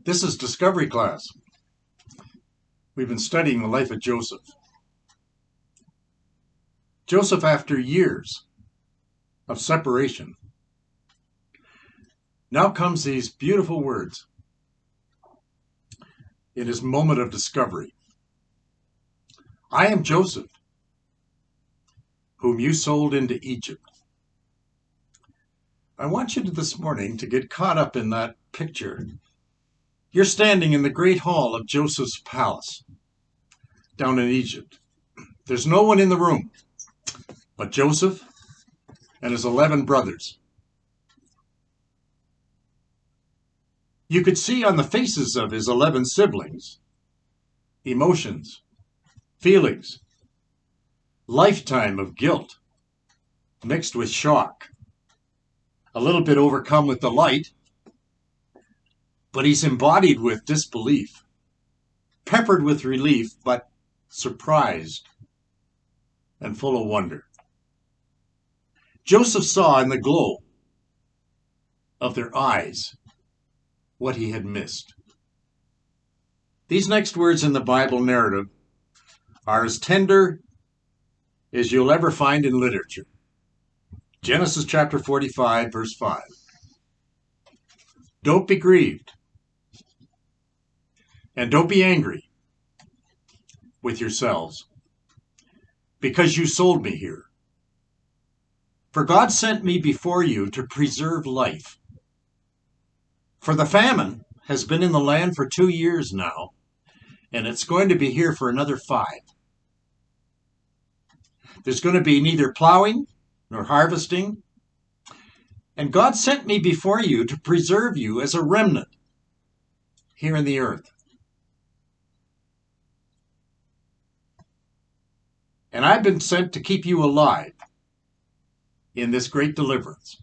This is Discovery Class. We've been studying the life of Joseph. Joseph, after years of separation, now comes these beautiful words in his moment of discovery. I am Joseph, whom you sold into Egypt. I want you this morning to get caught up in that picture. You're standing in the great hall of Joseph's palace down in Egypt. There's no one in the room but Joseph and his 11 brothers. You could see on the faces of his 11 siblings emotions, feelings, lifetime of guilt mixed with shock, a little bit overcome with delight, but he's embodied with disbelief, peppered with relief, but surprised and full of wonder. Joseph saw in the glow of their eyes what he had missed. These next words in the Bible narrative are as tender as you'll ever find in literature. Genesis chapter 45, verse 5. Don't be grieved, and don't be angry with yourselves, because you sold me here. For God sent me before you to preserve life. For the famine has been in the land for 2 years now, and it's going to be here for another 5. There's going to be neither plowing nor harvesting. And God sent me before you to preserve you as a remnant here in the earth. And I've been sent to keep you alive in this great deliverance.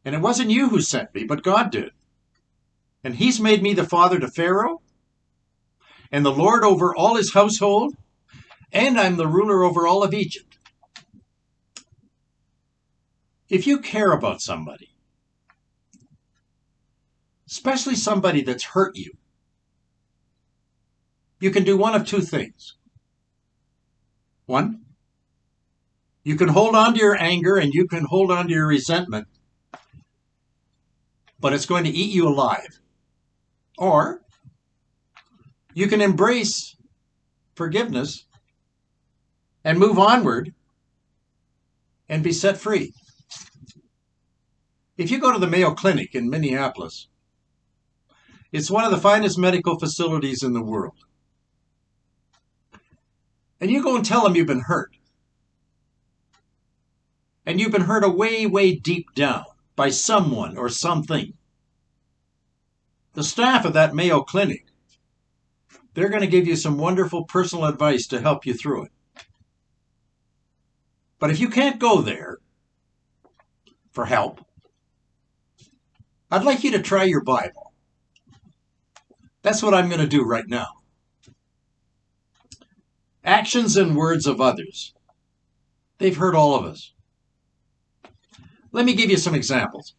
And it wasn't you who sent me, but God did. And he's made me the father to Pharaoh and the Lord over all his household, and I'm the ruler over all of Egypt. If you care about somebody, especially somebody that's hurt you, you can do one of 2 things. 1, you can hold on to your anger and you can hold on to your resentment, but it's going to eat you alive. Or you can embrace forgiveness and move onward and be set free. If you go to the Mayo Clinic in Minneapolis, it's one of the finest medical facilities in the world. And you go and tell them you've been hurt. And you've been hurt way, way deep down by someone or something. The staff of that Mayo Clinic, they're going to give you some wonderful personal advice to help you through it. But if you can't go there for help, I'd like you to try your Bible. That's what I'm going to do right now. Actions and words of others. They've hurt all of us. Let me give you some examples.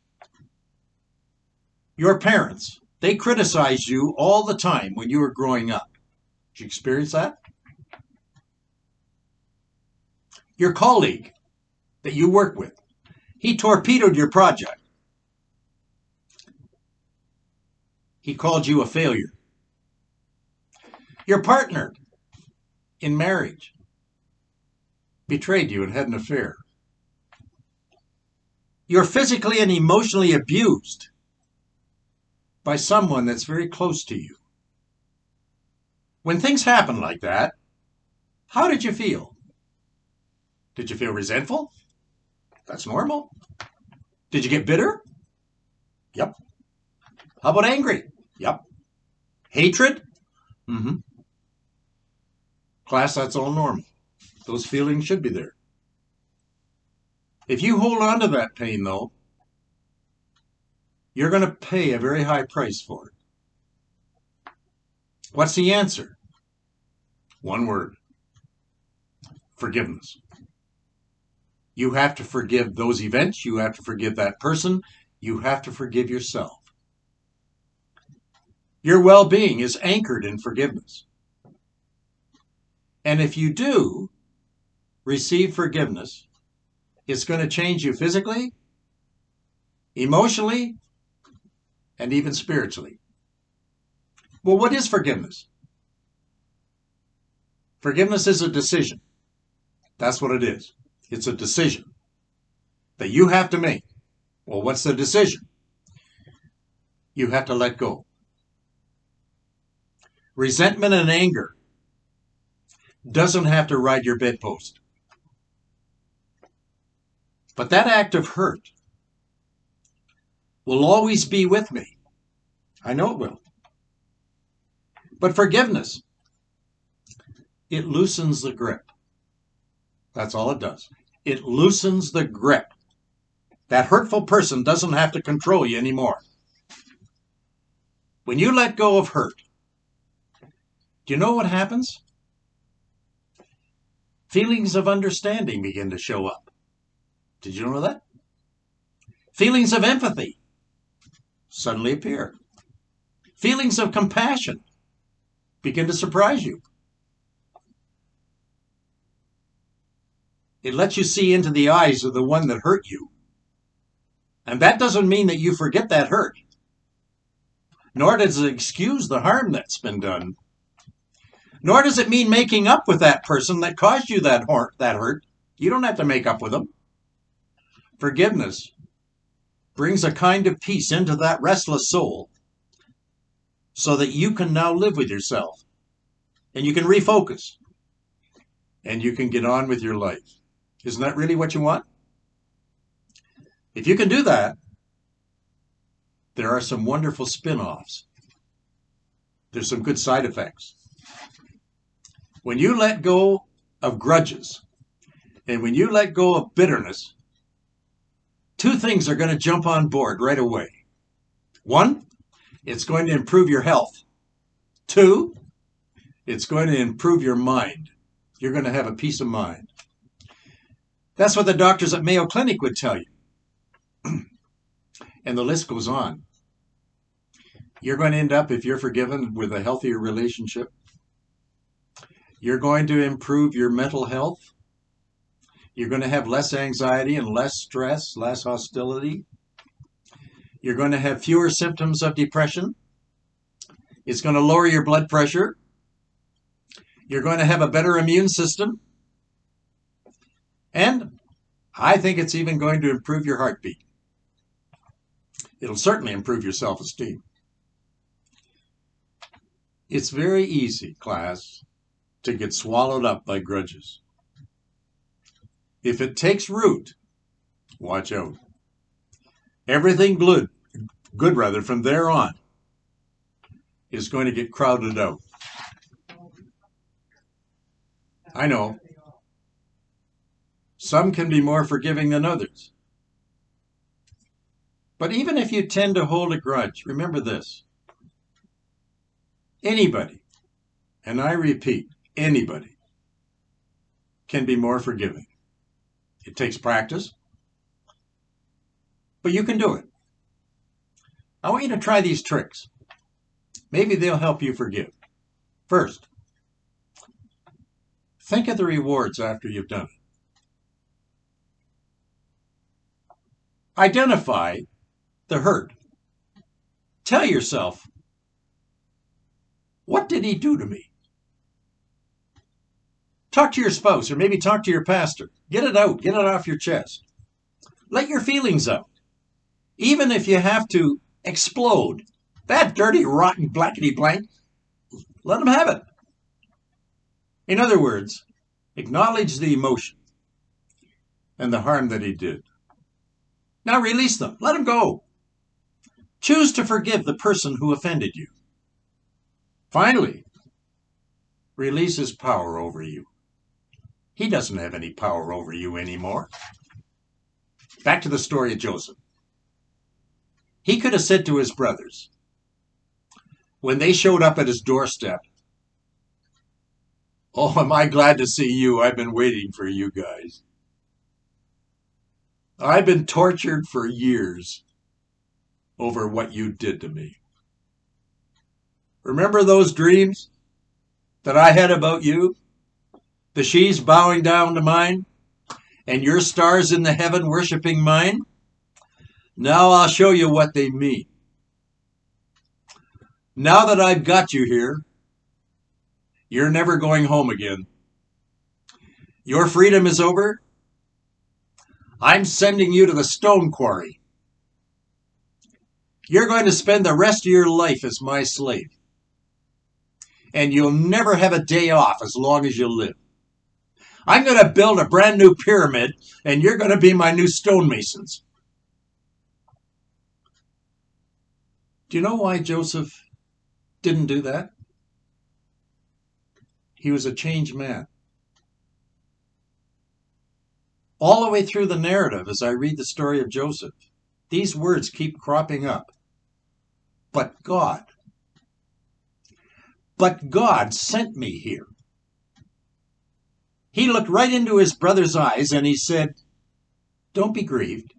Your parents, they criticized you all the time when you were growing up. Did you experience that? Your colleague that you work with, he torpedoed your project. He called you a failure. Your partner in marriage betrayed you and had an affair. You're physically and emotionally abused by someone that's very close to you. When things happen like that, how did you feel? Did you feel resentful? That's normal. Did you get bitter? Yep. How about angry? Yep. Hatred? Mm-hmm. Class, that's all normal. Those feelings should be there. If you hold on to that pain, though, you're going to pay a very high price for it. What's the answer? 1 word. Forgiveness. You have to forgive those events. You have to forgive that person. You have to forgive yourself. Your well-being is anchored in forgiveness. And if you do receive forgiveness, it's going to change you physically, emotionally, and even spiritually. Well, what is forgiveness? Forgiveness is a decision. That's what it is. It's a decision that you have to make. Well, what's the decision? You have to let go. Resentment and anger doesn't have to ride your bedpost. But that act of hurt will always be with me. I know it will. But forgiveness, it loosens the grip. That's all it does. It loosens the grip. That hurtful person doesn't have to control you anymore. When you let go of hurt, do you know what happens? Feelings of understanding begin to show up. Did you know that? Feelings of empathy suddenly appear. Feelings of compassion begin to surprise you. It lets you see into the eyes of the one that hurt you. And that doesn't mean that you forget that hurt. Nor does it excuse the harm that's been done. Nor does it mean making up with that person that caused you that hurt. You don't have to make up with them. Forgiveness brings a kind of peace into that restless soul so that you can now live with yourself. And you can refocus. And you can get on with your life. Isn't that really what you want? If you can do that, there are some wonderful spin-offs. There's some good side effects. When you let go of grudges and when you let go of bitterness, two things are going to jump on board right away. One, it's going to improve your health. Two, it's going to improve your mind. You're going to have a peace of mind. That's what the doctors at Mayo Clinic would tell you. And the list goes on. You're going to end up, if you're forgiven, with a healthier relationship. You're going to improve your mental health. You're going to have less anxiety and less stress, less hostility. You're going to have fewer symptoms of depression. It's going to lower your blood pressure. You're going to have a better immune system. And I think it's even going to improve your heartbeat. It'll certainly improve your self-esteem. It's very easy, class, to get swallowed up by grudges. If it takes root, watch out. Everything good from there on is going to get crowded out. I know. Some can be more forgiving than others. But even if you tend to hold a grudge, remember this. Anybody, and I repeat, anybody, can be more forgiving. It takes practice, but you can do it. I want you to try these tricks. Maybe they'll help you forgive. First, think of the rewards after you've done it. Identify the hurt. Tell yourself, what did he do to me? Talk to your spouse or maybe talk to your pastor. Get it out. Get it off your chest. Let your feelings out. Even if you have to explode. That dirty, rotten, blankety blank, let him have it. In other words, acknowledge the emotion and the harm that he did. Now release them. Let them go. Choose to forgive the person who offended you. Finally, release his power over you. He doesn't have any power over you anymore. Back to the story of Joseph. He could have said to his brothers, when they showed up at his doorstep, "Oh, am I glad to see you? I've been waiting for you guys. I've been tortured for years over what you did to me." Remember those dreams that I had about you? The she's bowing down to mine, and your stars in the heaven worshiping mine? Now I'll show you what they mean. Now that I've got you here, you're never going home again. Your freedom is over. I'm sending you to the stone quarry. You're going to spend the rest of your life as my slave. And you'll never have a day off as long as you live. I'm going to build a brand new pyramid, and you're going to be my new stonemasons. Do you know why Joseph didn't do that? He was a changed man. All the way through the narrative, as I read the story of Joseph, these words keep cropping up. But God sent me here. He looked right into his brother's eyes and he said, don't be grieved.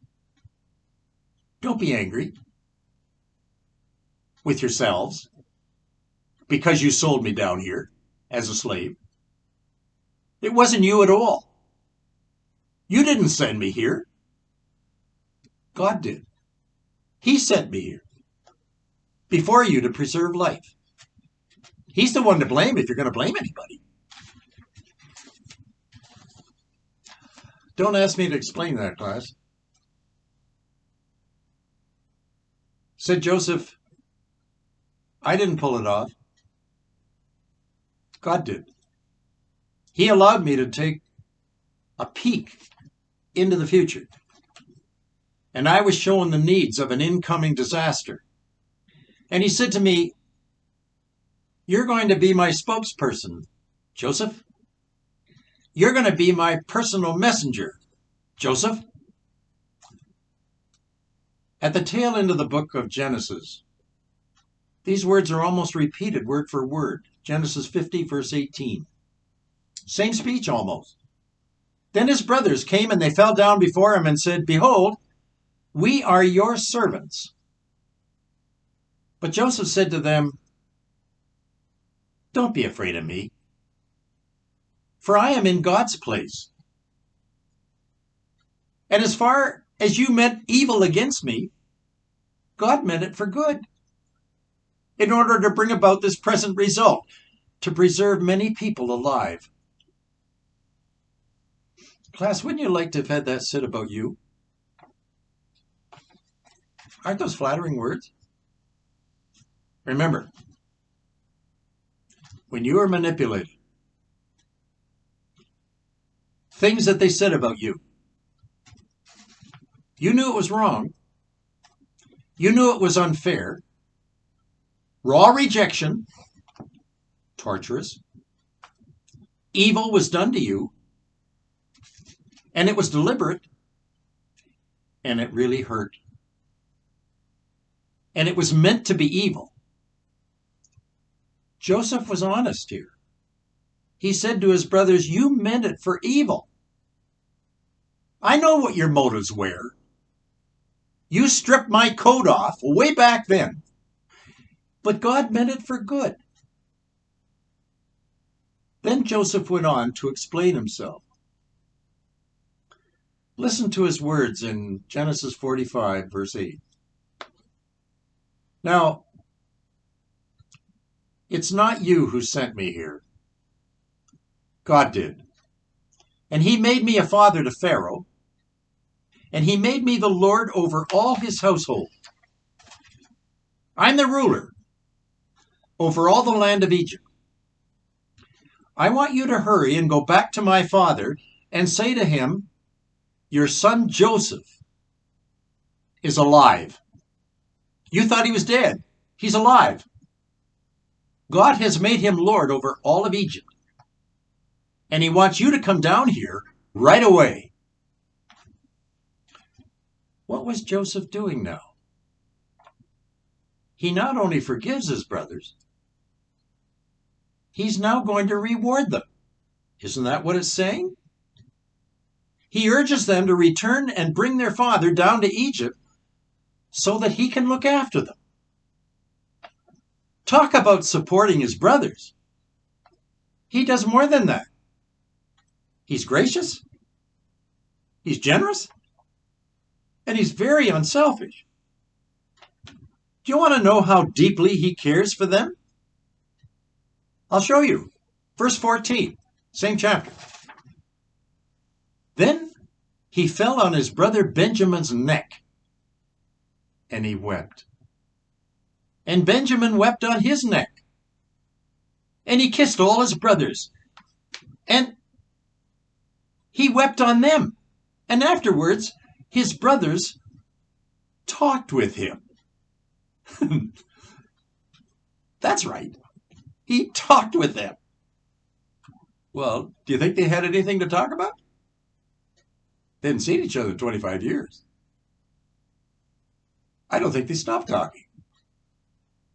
Don't be angry with yourselves because you sold me down here as a slave. It wasn't you at all. You didn't send me here. God did. He sent me here before you to preserve life. He's the one to blame if you're going to blame anybody. Don't ask me to explain that, class. Said Joseph, I didn't pull it off. God did. He allowed me to take a peek into the future. And I was shown the needs of an incoming disaster. And he said to me, you're going to be my spokesperson, Joseph. You're going to be my personal messenger, Joseph. At the tail end of the book of Genesis, these words are almost repeated word for word. Genesis 50, verse 18. Same speech almost. Then his brothers came and they fell down before him and said, behold, we are your servants. But Joseph said to them, don't be afraid of me, for I am in God's place. And as far as you meant evil against me, God meant it for good, in order to bring about this present result, to preserve many people alive. Class, wouldn't you like to have had that said about you? Aren't those flattering words? Remember, when you were manipulated, things that they said about you, you knew it was wrong. You knew it was unfair. Raw rejection, torturous. Evil was done to you. And it was deliberate. And it really hurt. And it was meant to be evil. Joseph was honest here. He said to his brothers, you meant it for evil. I know what your motives were. You stripped my coat off way back then. But God meant it for good. Then Joseph went on to explain himself. Listen to his words in Genesis 45, verse 8. Now, it's not you who sent me here. God did. And he made me a father to Pharaoh, and he made me the Lord over all his household. I'm the ruler over all the land of Egypt. I want you to hurry and go back to my father and say to him, your son Joseph is alive. You thought he was dead. He's alive. God has made him Lord over all of Egypt. And he wants you to come down here right away. What was Joseph doing now? He not only forgives his brothers, he's now going to reward them. Isn't that what it's saying? He urges them to return and bring their father down to Egypt so that he can look after them. Talk about supporting his brothers. He does more than that. He's gracious, he's generous, and he's very unselfish. Do you want to know how deeply he cares for them? I'll show you. Verse 14, same chapter. Then he fell on his brother Benjamin's neck, and he wept. And Benjamin wept on his neck, and he kissed all his brothers, and he wept on them. And afterwards, his brothers talked with him. That's right. He talked with them. Well, do you think they had anything to talk about? They hadn't seen each other in 25 years. I don't think they stopped talking.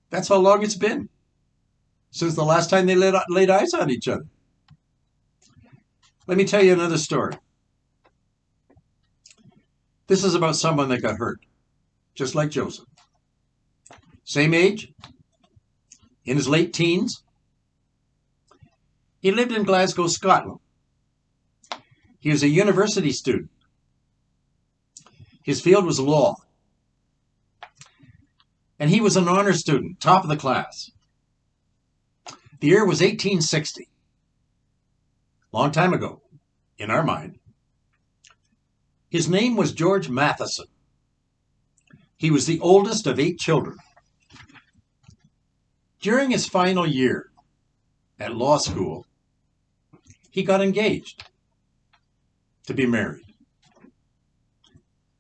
That's how long it's been since the last time they laid eyes on each other. Let me tell you another story. This is about someone that got hurt, just like Joseph. Same age, in his late teens. He lived in Glasgow, Scotland. He was a university student. His field was law. And he was an honor student, top of the class. The year was 1860. Long time ago, in our mind. His name was George Matheson. He was the oldest of 8 children. During his final year at law school, he got engaged to be married.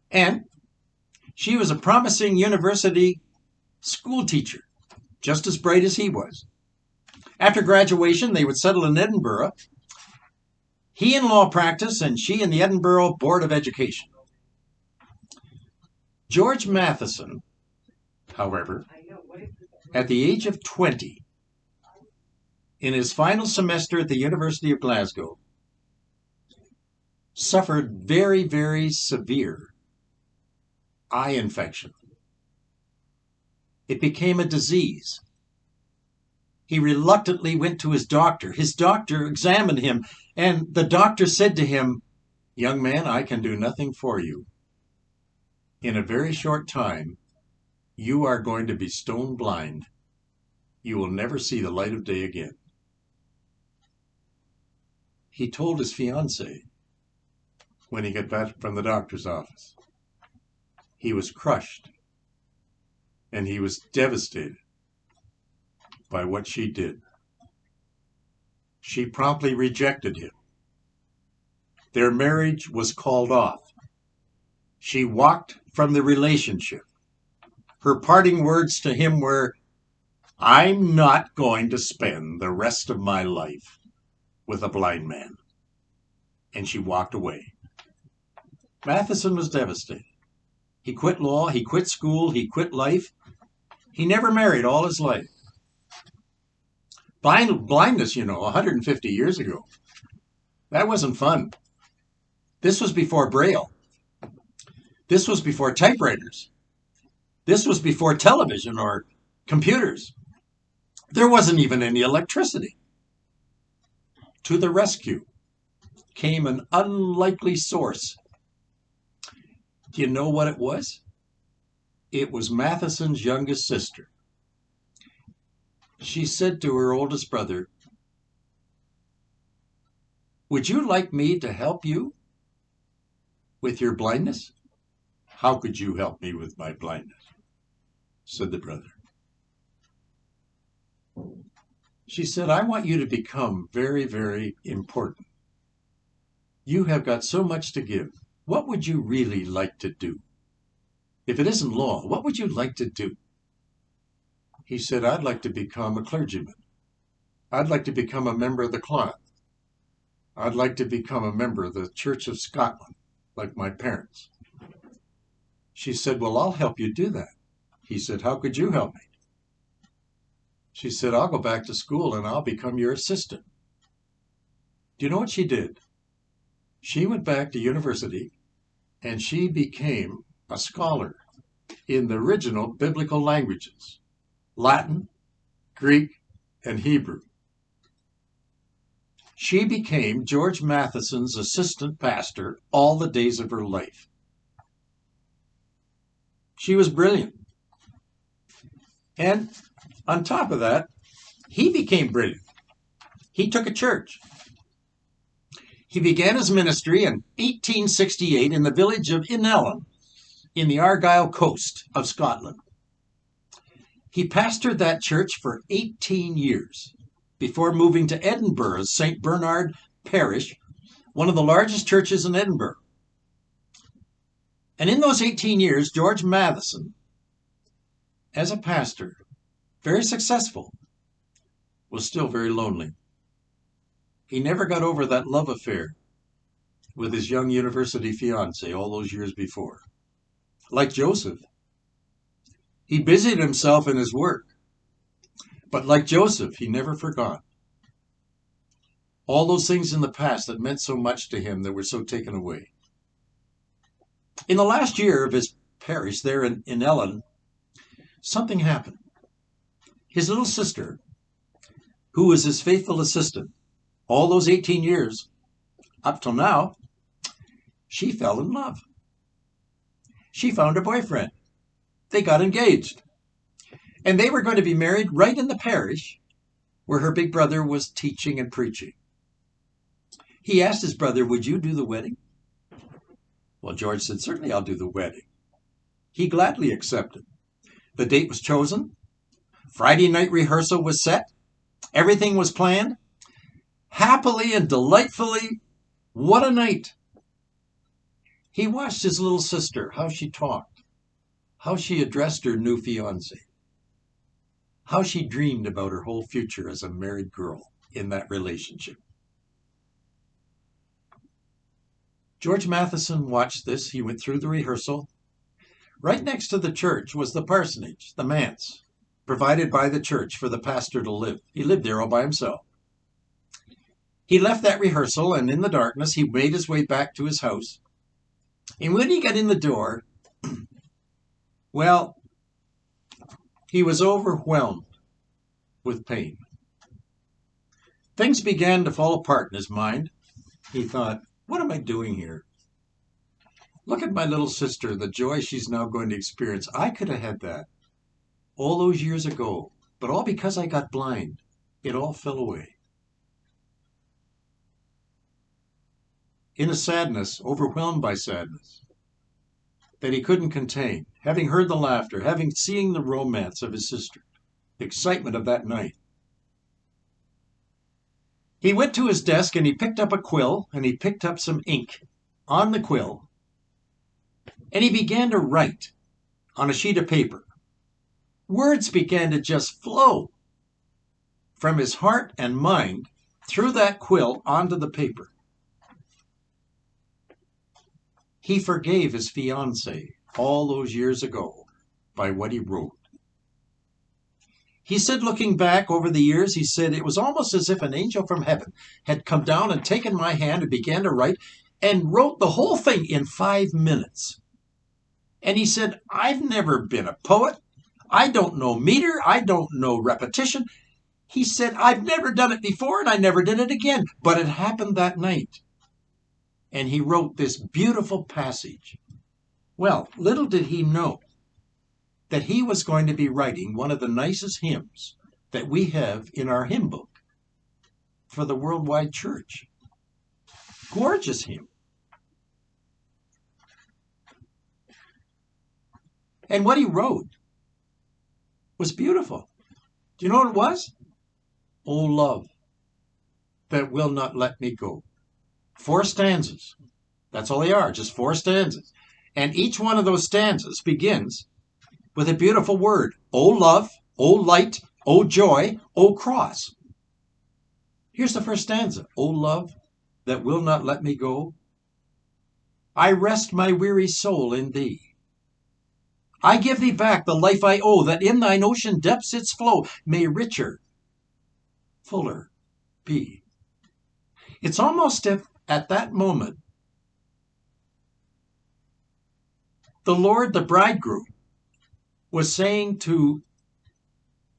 And she was a promising university school teacher, just as bright as he was. After graduation, they would settle in Edinburgh. He in law practice and she in the Edinburgh Board of Education. George Matheson, however, at the age of 20, in his final semester at the University of Glasgow, suffered very, very severe eye infection. It became a disease. He reluctantly went to his doctor. His doctor examined him, and the doctor said to him, "Young man, I can do nothing for you. In a very short time, you are going to be stone blind. You will never see the light of day again." He told his fiancée when he got back from the doctor's office. He was crushed, and he was devastated by what she did. She promptly rejected him. Their marriage was called off. She walked from the relationship. Her parting words to him were, "I'm not going to spend the rest of my life with a blind man." And she walked away. Matheson was devastated. He quit law, he quit school, he quit life. He never married all his life. Blindness, 150 years ago. That wasn't fun. This was before Braille. This was before typewriters. This was before television or computers. There wasn't even any electricity. To the rescue came an unlikely source. Do you know what it was? It was Matheson's youngest sister. She said to her oldest brother, "Would you like me to help you with your blindness?" "How could you help me with my blindness?" said the brother. She said, "I want you to become very, very important. You have got so much to give. What would you really like to do? If it isn't law, what would you like to do?" He said, "I'd like to become a clergyman. I'd like to become a member of the cloth. I'd like to become a member of the Church of Scotland, like my parents." She said, "Well, I'll help you do that." He said, "How could you help me?" She said, "I'll go back to school and I'll become your assistant." Do you know what she did? She went back to university and she became a scholar in the original biblical languages, Latin, Greek, and Hebrew. She became George Matheson's assistant pastor all the days of her life. She was brilliant. And on top of that, he became brilliant. He took a church. He began his ministry in 1868 in the village of Inellan in the Argyll coast of Scotland. He pastored that church for 18 years before moving to Edinburgh's St. Bernard Parish, one of the largest churches in Edinburgh. And in those 18 years, George Matheson, as a pastor, very successful, was still very lonely. He never got over that love affair with his young university fiancée all those years before. Like Joseph, he busied himself in his work. But like Joseph, he never forgot all those things in the past that meant so much to him that were so taken away. In the last year of his parish there in Ellen, something happened. His little sister, who was his faithful assistant all those 18 years, up till now, she fell in love. She found a boyfriend. They got engaged. And they were going to be married right in the parish where her big brother was teaching and preaching. He asked his brother, "Would you do the wedding?" Well, George said, "Certainly I'll do the wedding." He gladly accepted. The date was chosen. Friday night rehearsal was set. Everything was planned. Happily and delightfully, what a night. He watched his little sister, how she talked, how she addressed her new fiancé, how she dreamed about her whole future as a married girl in that relationship. George Matheson watched this. He went through the rehearsal. Right next to the church was the parsonage, the manse, provided by the church for the pastor to live. He lived there all by himself. He left that rehearsal, and in the darkness, he made his way back to his house. And when he got in the door, well, he was overwhelmed with pain. Things began to fall apart in his mind. He thought, what am I doing here? Look at my little sister, the joy she's now going to experience. I could have had that all those years ago, but all because I got blind. It all fell away. In a sadness, overwhelmed by sadness, that he couldn't contain, having heard the laughter, having seen the romance of his sister, the excitement of that night. He went to his desk and he picked up a quill and he picked up some ink on the quill and he began to write on a sheet of paper. Words began to just flow from his heart and mind through that quill onto the paper. He forgave his fiancée all those years ago by what he wrote. He said, looking back over the years, he said, it was almost as if an angel from heaven had come down and taken my hand and began to write and wrote the whole thing in 5 minutes. And he said, I've never been a poet. I don't know meter. I don't know repetition. He said, I've never done it before and I never did it again. But it happened that night. And he wrote this beautiful passage. Well, little did he know that he was going to be writing one of the nicest hymns that we have in our hymn book for the worldwide church. Gorgeous hymn. And what he wrote was beautiful. Do you know what it was? O love that will not let me go. 4 stanzas. That's all they are, just 4 stanzas. And each one of those stanzas begins with a beautiful word. O love, O light, O joy, O cross. Here's the first stanza. O love that will not let me go. I rest my weary soul in thee. I give thee back the life I owe, that in thine ocean depths its flow may richer, fuller be. It's almost if at that moment the Lord, the bridegroom, was saying to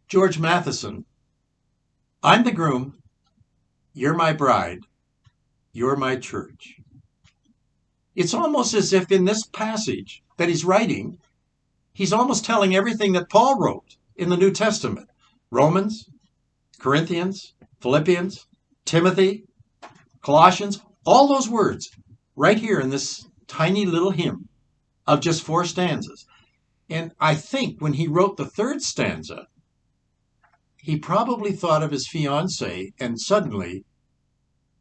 George Matheson, I'm the groom, you're my bride, you're my church. It's almost as if in this passage that he's writing, he's almost telling everything that Paul wrote in the New Testament. Romans, Corinthians, Philippians, Timothy, Colossians, all those words right here in this tiny little hymn of just 4 stanzas. And I think when he wrote the 3rd stanza, he probably thought of his fiancée, and suddenly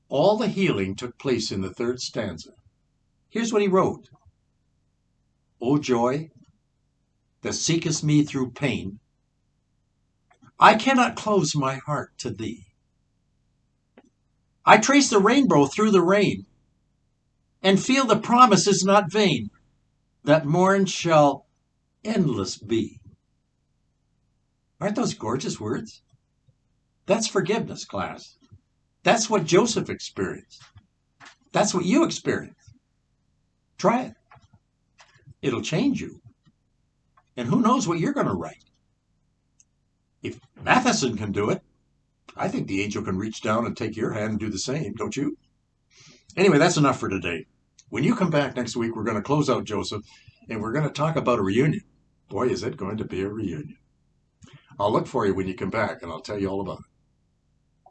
all the healing took place in the 3rd stanza. Here's what he wrote. O joy that seekest me through pain, I cannot close my heart to thee. I trace the rainbow through the rain, and feel the promise is not vain, that morn shall endless be. Aren't those gorgeous words? That's forgiveness, class. That's what Joseph experienced. That's what you experience. Try it. It'll change you. And who knows what you're going to write. If Matheson can do it, I think the angel can reach down and take your hand and do the same, don't you? Anyway, that's enough for today. When you come back next week, we're going to close out Joseph, and we're going to talk about a reunion. Boy, is it going to be a reunion. I'll look for you when you come back, and I'll tell you all about it.